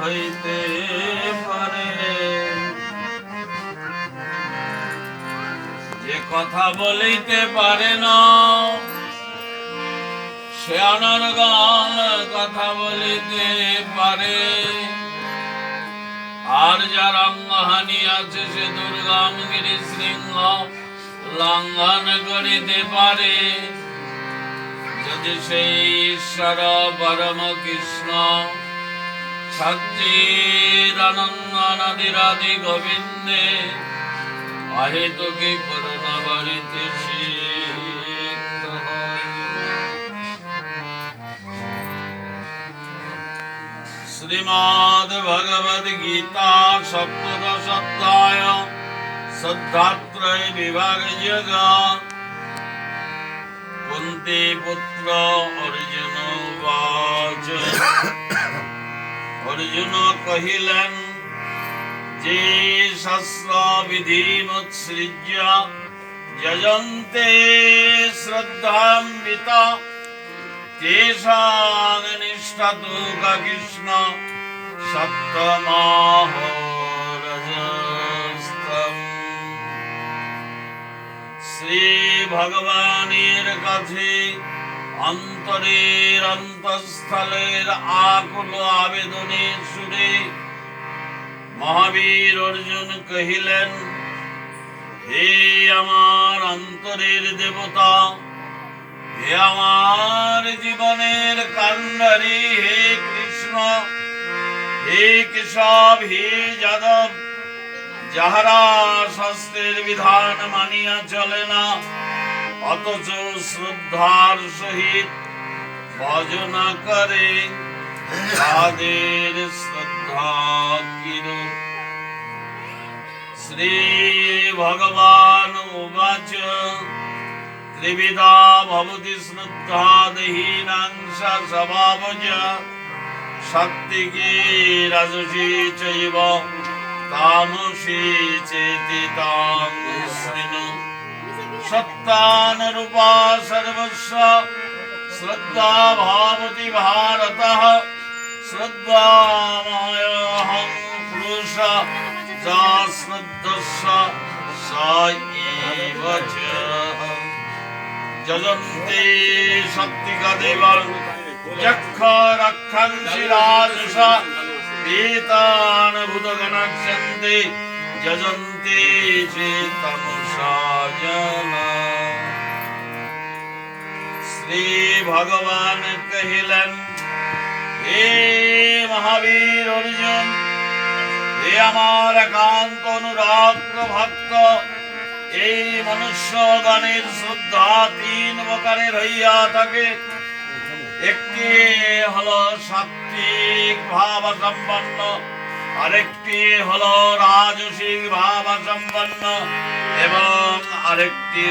হইতে পারে। যে কথা বলিতে পারে না সে অনর্গল কথা বলিতে পারে, আর যার অঙ্গহানি আছে সে দুর্গম গিরি শৃঙ্গ লঙ্ঘন করিতে পারে। যদি সেই ঈশ্বর পরম কৃষ্ণ সচ্চিদানন্দ নদীরাদি গোবিন্দে অহেতুকি করুণা বলিতে সিক্ত হয়। শ্রীমদ্ ভগবদ গীতা সপ্তদশ অধ্যায় শ্রদ্ধাত্রয় বিভাগ যোগ। কুন্তি পুত্র অর্জুন উবাচ। অর্জুন কহিলেন, যে শাস্ত্র বিধিমুৎসৃজ্য যজন্তে শ্রদ্ধান্বিতা তেষাং নিষ্ঠাতু কৃষ্ণ সত্যমাহো রজস্তম। শ্রী ভগবানের কাছে অন্তরের অন্তঃস্থলের আকুল আবেদনের সুরে মহাবীর অর্জুন কহিলেন, হে আমার অন্তরের দেবতা, হে আমার জীবনের কান্ডারি, হে কৃষ্ণ, হে কেশব, হে যাদব, যাহারা শাস্ত্রের বিধান মানিয়া চলে না অথচ শ্রদ্ধার সহিত ভজন করে, তাদের শ্রদ্ধা কিরূপ। শ্রী ভগবান উবাচ। ত্রিবিধা ভবতি শ্রদ্ধা দেহিনাং স্বভাবজ সাত্ত্বিকী রাজসী চৈব তামসী চেতি তাং শৃণু। সত্তানুরূপা সর্বস্ব শ্রদ্ধা ভাবতি ভারতঃ। শ্রদ্ধাময়হং পুরুষ যা শ্রদ্ধস্য স এব চ। যজন্তে সত্ত্বিকা দেবং যক্ষ রক্ষন্সি রাজস পীতান ভূতগণক্ষন্তে যজন্তে চেতমসা জনা। শ্রী ভগবান কহিলেন, হে মহাবীর অর্জুন, হে আমার একান্ত অনুরাগ ভক্ত, এই মনুষ্যগণের শ্রদ্ধা তিন প্রকারের হইয়া থাকে। একটি হলো সাত্ত্বিক ভাব সম্পন্ন, আরেকটি হলো রাজসিক ভাব সম্পন্ন এবং আরেকটি